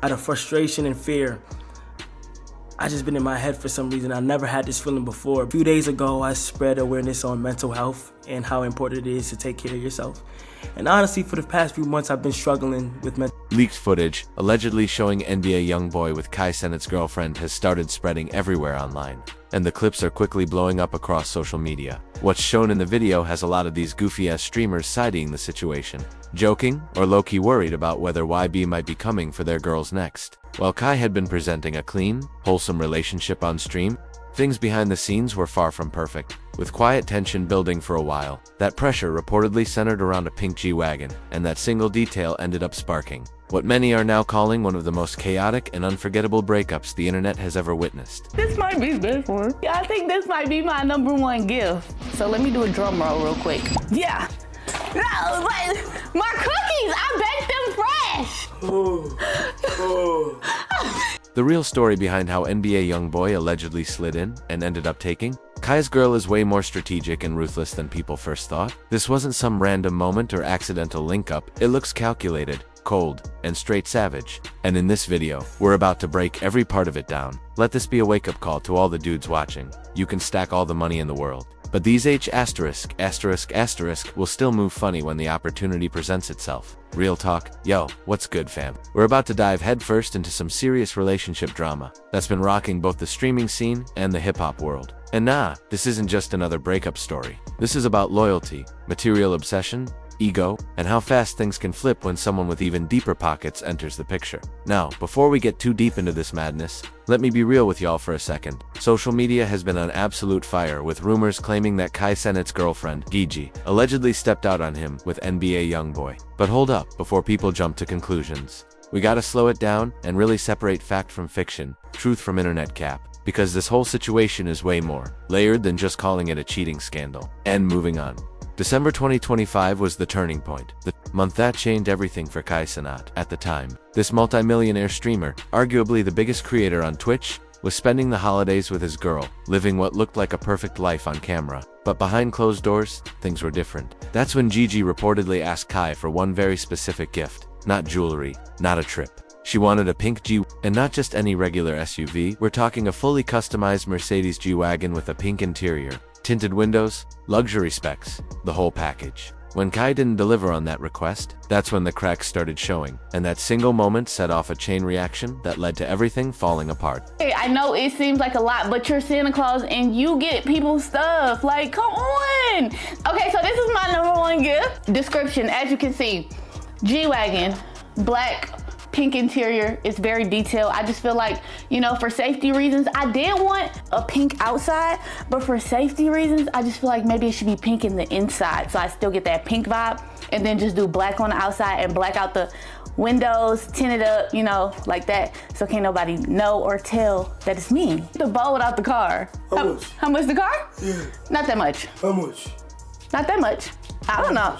Out of frustration and fear, I just been in my head for some reason. I never had this feeling before. A few days ago, I spread awareness on mental health and how important it is to take care of yourself. And honestly, for the past few months, I've been struggling with mental. Leaked footage, allegedly showing NBA YoungBoy with Cenat's girlfriend, has started spreading everywhere online, and the clips are quickly blowing up across social media. What's shown in the video has a lot of these goofy-ass streamers citing the situation, joking or low-key worried about whether YB might be coming for their girls next. While Kai had been presenting a clean, wholesome relationship on stream, things behind the scenes were far from perfect, with quiet tension building for a while. That pressure reportedly centered around a pink G-Wagon, and that single detail ended up sparking what many are now calling one of the most chaotic and unforgettable breakups the internet has ever witnessed. This might be the best one. I think this might be my #1 gift. So let me do a drum roll real quick. Yeah. No, wait, my cookies, I baked them fresh. The real story behind how NBA YoungBoy allegedly slid in and ended up taking Kai's girl is way more strategic and ruthless than people first thought. This wasn't some random moment or accidental link-up. It looks calculated, cold, and straight savage. And in this video, we're about to break every part of it down. Let this be a wake-up call to all the dudes watching. You can stack all the money in the world, but these H*** will still move funny when the opportunity presents itself. Real talk. Yo, what's good, fam? We're about to dive headfirst into some serious relationship drama that's been rocking both the streaming scene and the hip-hop world. And nah, this isn't just another breakup story. This is about loyalty, material obsession, ego, and how fast things can flip when someone with even deeper pockets enters the picture. Now, before we get too deep into this madness, let me be real with y'all for a second. Social media has been on absolute fire, with rumors claiming that Cenat's girlfriend, Gigi, allegedly stepped out on him with NBA YoungBoy. But hold up, before people jump to conclusions. We gotta slow it down and really separate fact from fiction, truth from internet cap, because this whole situation is way more layered than just calling it a cheating scandal. And moving on. December 2025 was the turning point, the month that changed everything for Cenat. At the time, this multi-millionaire streamer, arguably the biggest creator on Twitch, was spending the holidays with his girl, living what looked like a perfect life on camera. But behind closed doors, things were different. That's when Gigi reportedly asked Kai for one very specific gift. Not jewelry, not a trip. She wanted a pink G, and not just any regular SUV. We're talking a fully customized Mercedes G-Wagon with a pink interior, tinted windows, luxury specs, the whole package. When Kai didn't deliver on that request, that's when the cracks started showing, and that single moment set off a chain reaction that led to everything falling apart. Hey, I know it seems like a lot, but you're Santa Claus and you get people's stuff. Like, come on. Okay, so this is my #1 gift. Description, as you can see, G-Wagon, black, pink interior. It's very detailed. I just feel like, you know, for safety reasons, I did want a pink outside, but for safety reasons, I just feel like maybe it should be pink in the inside, so I still get that pink vibe, and then just do black on the outside and black out the windows, tint it up, you know, like that, so can't nobody know or tell that it's me. The bow without the car. How much? How much the car? Yeah. Not that much. How much? Not that much. I don't know.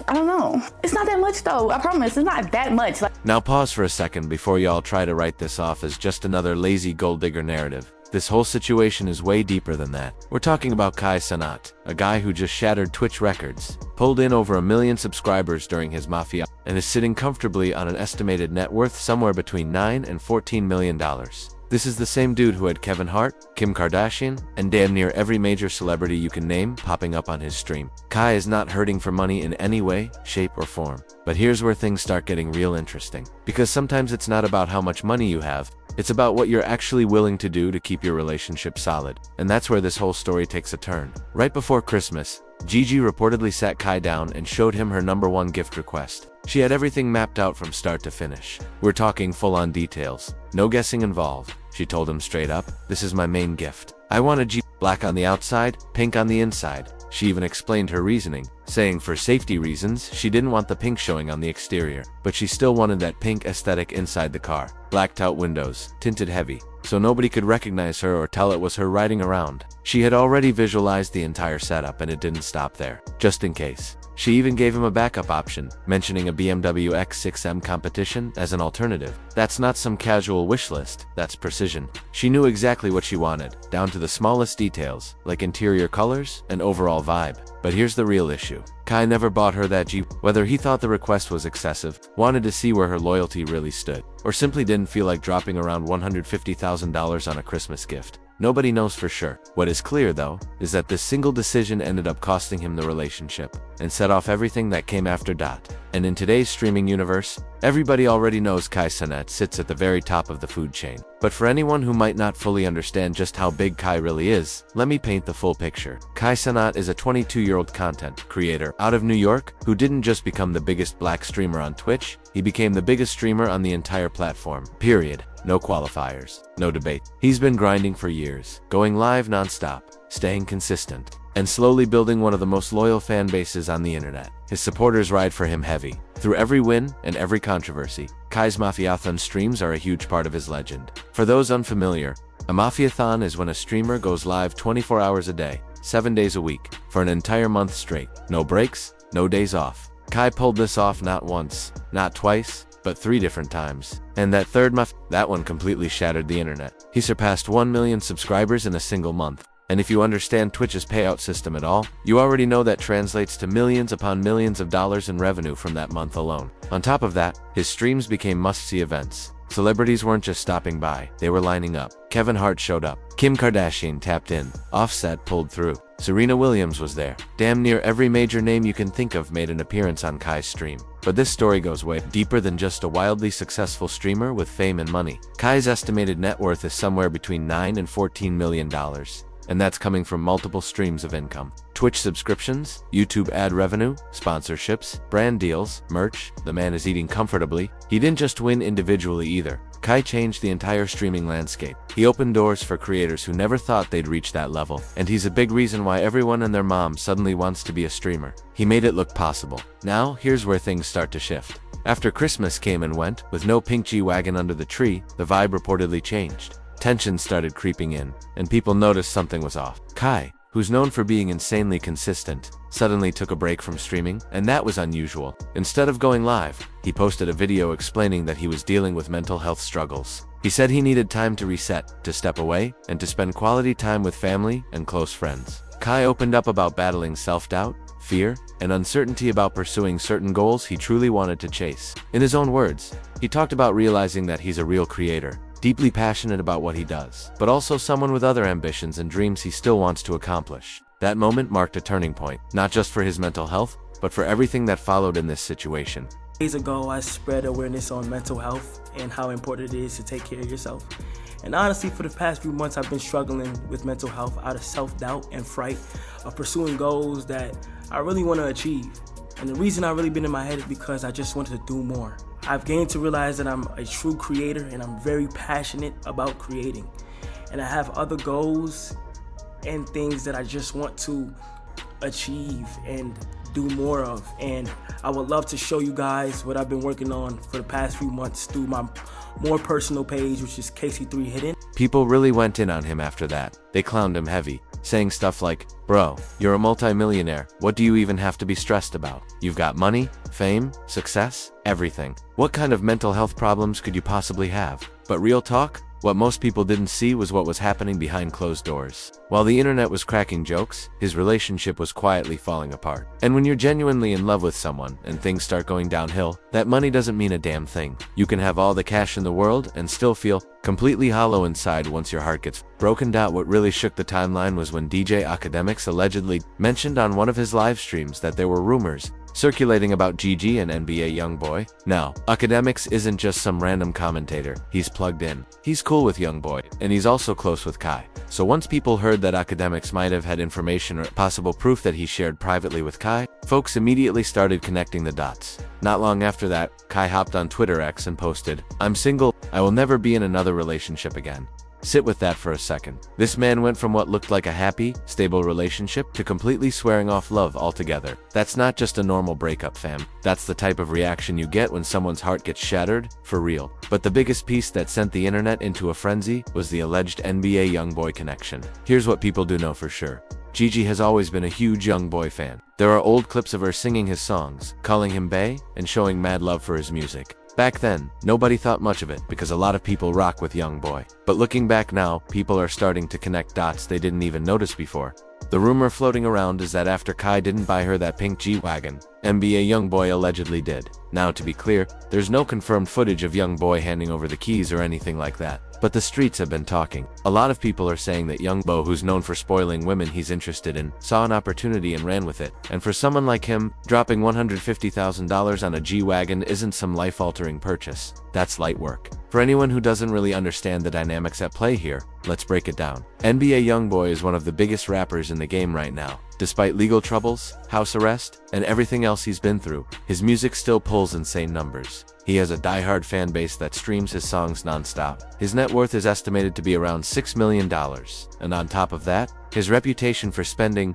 I don't know. It's not that much though. I promise. It's not that much. Now pause for a second before y'all try to write this off as just another lazy gold digger narrative. This whole situation is way deeper than that. We're talking about Cenat, a guy who just shattered Twitch records, pulled in over 1 million subscribers during his Mafia, and is sitting comfortably on an estimated net worth somewhere between $9 and $14 million. This is the same dude who had Kevin Hart, Kim Kardashian, and damn near every major celebrity you can name popping up on his stream. Kai is not hurting for money in any way, shape, or form. But here's where things start getting real interesting. Because sometimes it's not about how much money you have, it's about what you're actually willing to do to keep your relationship solid. And that's where this whole story takes a turn. Right before Christmas, Gigi reportedly sat Kai down and showed him her #1 gift request. She had everything mapped out from start to finish. We're talking full-on details. No guessing involved. She told him straight up, "This is my main gift. I want a G, black on the outside, pink on the inside." She even explained her reasoning, saying for safety reasons, she didn't want the pink showing on the exterior, but she still wanted that pink aesthetic inside the car. Blacked out windows, tinted heavy, so nobody could recognize her or tell it was her riding around. She had already visualized the entire setup and it didn't stop there. Just in case. She even gave him a backup option, mentioning a BMW X6M competition as an alternative. That's not some casual wish list, that's precision. She knew exactly what she wanted, down to the smallest details, like interior colors and overall vibe. But here's the real issue. Kai never bought her that Jeep. Whether he thought the request was excessive, wanted to see where her loyalty really stood, or simply didn't feel like dropping around $150,000 on a Christmas gift, nobody knows for sure. What is clear, though, is that this single decision ended up costing him the relationship, and set off everything that came after. And in today's streaming universe, everybody already knows Kai Cenat sits at the very top of the food chain. But for anyone who might not fully understand just how big Kai really is, let me paint the full picture. Kai Cenat is a 22-year-old content creator out of New York who didn't just become the biggest black streamer on Twitch, he became the biggest streamer on the entire platform. Period. No qualifiers. No debate. He's been grinding for years, going live non-stop, staying consistent, and slowly building one of the most loyal fan bases on the internet. His supporters ride for him heavy. Through every win and every controversy, Kai's Mafiathon streams are a huge part of his legend. For those unfamiliar, a Mafiathon is when a streamer goes live 24 hours a day, 7 days a week, for an entire month straight. No breaks, no days off. Kai pulled this off not once, not twice, but 3 different times. And that third that one completely shattered the internet. He surpassed 1 million subscribers in a single month. And if you understand Twitch's payout system at all, you already know that translates to millions upon millions of dollars in revenue from that month alone. On top of that, his streams became must-see events. Celebrities weren't just stopping by, they were lining up. Kevin Hart showed up. Kim Kardashian tapped in. Offset pulled through. Serena Williams was there. Damn near every major name you can think of made an appearance on Kai's stream. But this story goes way deeper than just a wildly successful streamer with fame and money. Kai's estimated net worth is somewhere between $9 and $14 million. And that's coming from multiple streams of income. Twitch subscriptions, YouTube ad revenue, sponsorships, brand deals, merch. The man is eating comfortably. He didn't just win individually either. Kai changed the entire streaming landscape. He opened doors for creators who never thought they'd reach that level. And he's a big reason why everyone and their mom suddenly wants to be a streamer. He made it look possible. Now, here's where things start to shift. After Christmas came and went, with no pink G-Wagon under the tree, the vibe reportedly changed. Tension started creeping in, and people noticed something was off. Kai, who's known for being insanely consistent, suddenly took a break from streaming, and that was unusual. Instead of going live, he posted a video explaining that he was dealing with mental health struggles. He said he needed time to reset, to step away, and to spend quality time with family and close friends. Kai opened up about battling self-doubt, fear, and uncertainty about pursuing certain goals he truly wanted to chase. In his own words, he talked about realizing that he's a real creator, deeply passionate about what he does, but also someone with other ambitions and dreams he still wants to accomplish. That moment marked a turning point, not just for his mental health, but for everything that followed in this situation. Days ago, I spread awareness on mental health and how important it is to take care of yourself. And honestly, for the past few months, I've been struggling with mental health out of self-doubt and fright of pursuing goals that I really want to achieve. And the reason I've really been in my head is because I just wanted to do more. I've gained to realize that I'm a true creator and I'm very passionate about creating. And I have other goals and things that I just want to achieve and do more of. And I would love to show you guys what I've been working on for the past few months through my more personal page, which is KC3 Hidden. People really went in on him after that. They clowned him heavy, saying stuff like, "Bro, you're a multi-millionaire. What do you even have to be stressed about? You've got money, fame, success, everything. What kind of mental health problems could you possibly have?" But real talk, what most people didn't see was what was happening behind closed doors. While the internet was cracking jokes, his relationship was quietly falling apart. And when you're genuinely in love with someone and things start going downhill, that money doesn't mean a damn thing. You can have all the cash in the world and still feel completely hollow inside once your heart gets broken. What really shook the timeline was when DJ Academics allegedly mentioned on one of his live streams that there were rumors circulating about GG and NBA YoungBoy. Now, Academics isn't just some random commentator, he's plugged in. He's cool with YoungBoy, and he's also close with Kai. So once people heard that Academics might have had information or possible proof that he shared privately with Kai, folks immediately started connecting the dots. Not long after that, Kai hopped on Twitter X and posted, "I'm single, I will never be in another relationship again." Sit with that for a second. This man went from what looked like a happy, stable relationship to completely swearing off love altogether. That's not just a normal breakup, fam. That's the type of reaction you get when someone's heart gets shattered, for real. But the biggest piece that sent the internet into a frenzy was the alleged NBA YoungBoy connection. Here's what people do know for sure. Gigi has always been a huge YoungBoy fan. There are old clips of her singing his songs, calling him bae, and showing mad love for his music. Back then, nobody thought much of it because a lot of people rock with YoungBoy. But looking back now, people are starting to connect dots they didn't even notice before. The rumor floating around is that after Kai didn't buy her that pink G-Wagon, NBA YoungBoy allegedly did. Now, to be clear, there's no confirmed footage of YoungBoy handing over the keys or anything like that. But the streets have been talking. A lot of people are saying that YoungBoy, who's known for spoiling women he's interested in, saw an opportunity and ran with it. And for someone like him, dropping $150,000 on a G-Wagon isn't some life-altering purchase. That's light work. For anyone who doesn't really understand the dynamics at play here, let's break it down. NBA YoungBoy is one of the biggest rappers in the game right now. Despite legal troubles, house arrest, and everything else he's been through, his music still pulls insane numbers. He has a die-hard fan base that streams his songs non-stop. His net worth is estimated to be around $6 million. And on top of that, his reputation for spending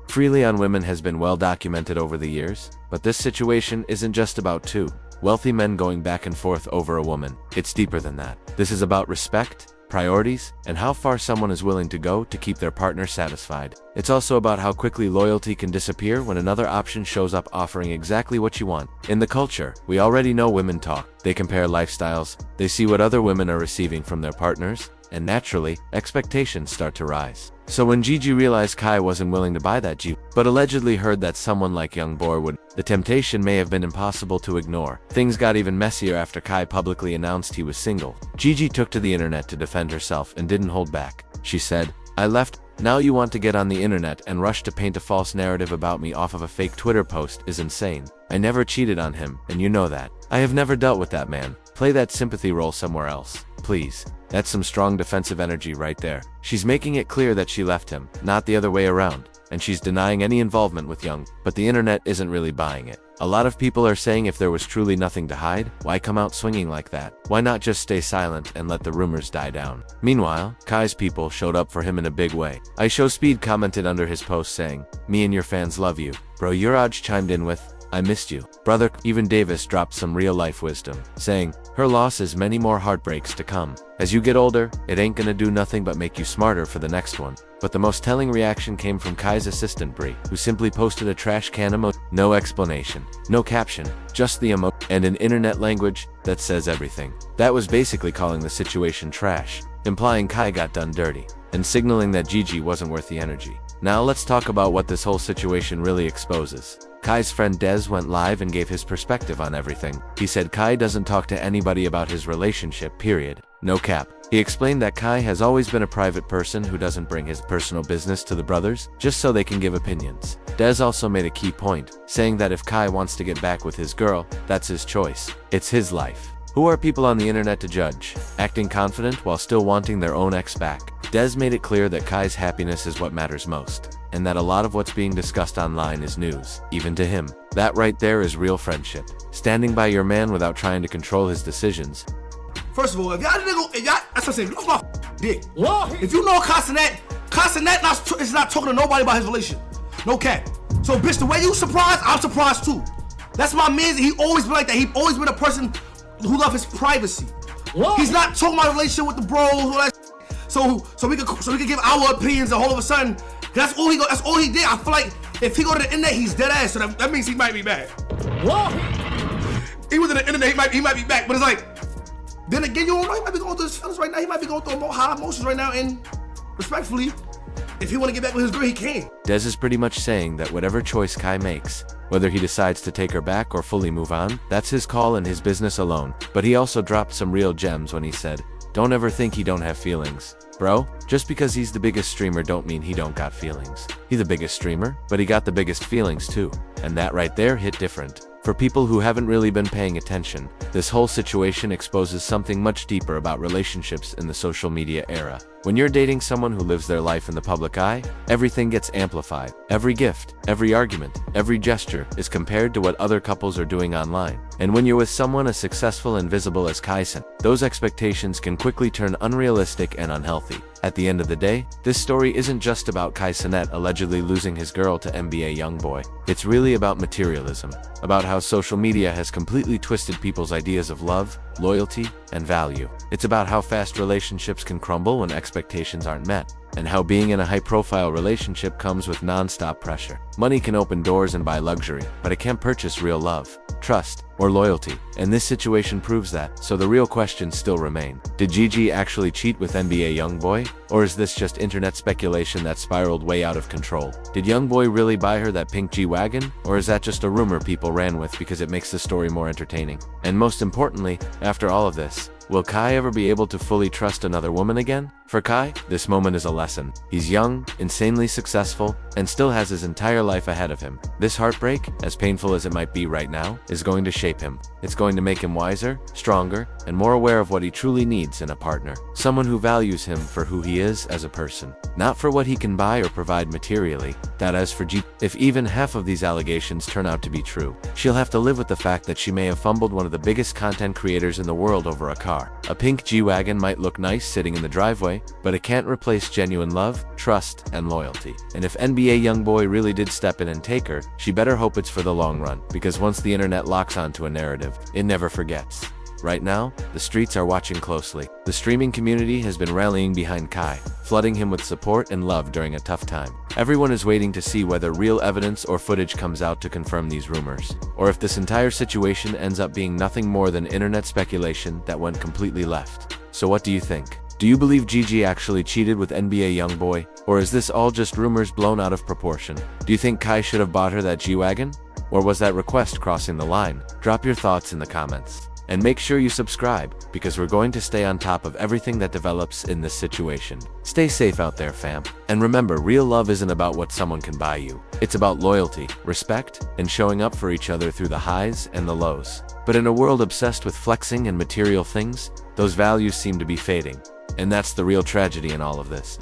freely on women has been well documented over the years. But this situation isn't just about two wealthy men going back and forth over a woman. It's deeper than that. This is about respect, priorities, and how far someone is willing to go to keep their partner satisfied. It's also about how quickly loyalty can disappear when another option shows up offering exactly what you want. In the culture, we already know women talk. They compare lifestyles, they see what other women are receiving from their partners, and naturally, expectations start to rise. So when Gigi realized Kai wasn't willing to buy that G, but allegedly heard that someone like YoungBoy would, the temptation may have been impossible to ignore. Things got even messier after Kai publicly announced he was single. Gigi took to the internet to defend herself and didn't hold back. She said, "I left. Now you want to get on the internet and rush to paint a false narrative about me off of a fake Twitter post is insane. I never cheated on him, and you know that. I have never dealt with that man. Play that sympathy role somewhere else, please." That's some strong defensive energy right there. She's making it clear that she left him, not the other way around, and she's denying any involvement with Young, but the internet isn't really buying it. A lot of people are saying if there was truly nothing to hide, why come out swinging like that? Why not just stay silent and let the rumors die down? Meanwhile, Kai's people showed up for him in a big way. IShowSpeed commented under his post saying, "Me and your fans love you." Bro Uraj chimed in with, "I missed you." Brother Even Davis dropped some real-life wisdom, saying, "Her loss is many more heartbreaks to come. As you get older, it ain't gonna do nothing but make you smarter for the next one." But the most telling reaction came from Kai's assistant Bree, who simply posted a trash can emoji. No explanation, no caption, just the emoji, and an internet language that says everything. That was basically calling the situation trash, implying Kai got done dirty, and signaling that Gigi wasn't worth the energy. Now let's talk about what this whole situation really exposes. Kai's friend Dez went live and gave his perspective on everything. He said Kai doesn't talk to anybody about his relationship, period. No cap. He explained that Kai has always been a private person who doesn't bring his personal business to the brothers, just so they can give opinions. Dez also made a key point, saying that if Kai wants to get back with his girl, that's his choice. It's his life. Who are people on the internet to judge? Acting confident while still wanting their own ex back. Dez made it clear that Kai's happiness is what matters most, and that a lot of what's being discussed online is news, even to him. That right there is real friendship. Standing by your man without trying to control his decisions. First of all, if y'all, that's what I'm saying, off my dick. If you know Cenat is not talking to nobody about his relationship. No cap. So bitch, the way you surprised, I'm surprised too. That's my man. He always been like that. He always been a person who loves his privacy. He's not talking about a relationship with the bros, all that. So we could give our opinions, and all of a sudden, that's all he did. I feel like if he go to the internet, he's dead ass. So that means he might be back. He was in the internet, he might be back. But it's like, then again, you don't know, he might be going through his feelings right now. He might be going through high emotions right now, and respectfully, if he want to get back with his girl, he can. Dez is pretty much saying that whatever choice Kai makes, whether he decides to take her back or fully move on, that's his call and his business alone. But he also dropped some real gems when he said, "Don't ever think he don't have feelings. Bro, just because he's the biggest streamer don't mean he don't got feelings. He's the biggest streamer, but he got the biggest feelings too." And that right there hit different. For people who haven't really been paying attention, this whole situation exposes something much deeper about relationships in the social media era. When you're dating someone who lives their life in the public eye, everything gets amplified. Every gift, every argument, every gesture is compared to what other couples are doing online. And when you're with someone as successful and visible as Cenat, those expectations can quickly turn unrealistic and unhealthy. At the end of the day, this story isn't just about Cenat allegedly losing his girl to NBA YoungBoy. It's really about materialism, about how social media has completely twisted people's ideas of love, loyalty, and value. It's about how fast relationships can crumble when expectations aren't met, and how being in a high-profile relationship comes with non-stop pressure. Money can open doors and buy luxury, but it can't purchase real love, trust, or loyalty, and this situation proves that. So the real questions still remain. Did Gigi actually cheat with NBA YoungBoy? Or is this just internet speculation that spiraled way out of control? Did YoungBoy really buy her that pink G-Wagon? Or is that just a rumor people ran with because it makes the story more entertaining? And most importantly, after all of this, will Kai ever be able to fully trust another woman again? For Kai, this moment is a lesson. He's young, insanely successful, and still has his entire life ahead of him. This heartbreak, as painful as it might be right now, is going to shape him. It's going to make him wiser, stronger, and more aware of what he truly needs in a partner. Someone who values him for who he is as a person, not for what he can buy or provide materially. That as for G, if even half of these allegations turn out to be true, she'll have to live with the fact that she may have fumbled one of the biggest content creators in the world over a car. A pink G-Wagon might look nice sitting in the driveway, but it can't replace genuine love, trust, and loyalty. And if NBA YoungBoy really did step in and take her, she better hope it's for the long run, because once the internet locks onto a narrative, it never forgets. Right now, the streets are watching closely. The streaming community has been rallying behind Kai, flooding him with support and love during a tough time. Everyone is waiting to see whether real evidence or footage comes out to confirm these rumors, or if this entire situation ends up being nothing more than internet speculation that went completely left. So what do you think? Do you believe Gigi actually cheated with NBA YoungBoy, or is this all just rumors blown out of proportion? Do you think Kai should have bought her that G-Wagon? Or was that request crossing the line? Drop your thoughts in the comments. And make sure you subscribe, because we're going to stay on top of everything that develops in this situation. Stay safe out there, fam. And remember, real love isn't about what someone can buy you. It's about loyalty, respect, and showing up for each other through the highs and the lows. But in a world obsessed with flexing and material things, those values seem to be fading. And that's the real tragedy in all of this.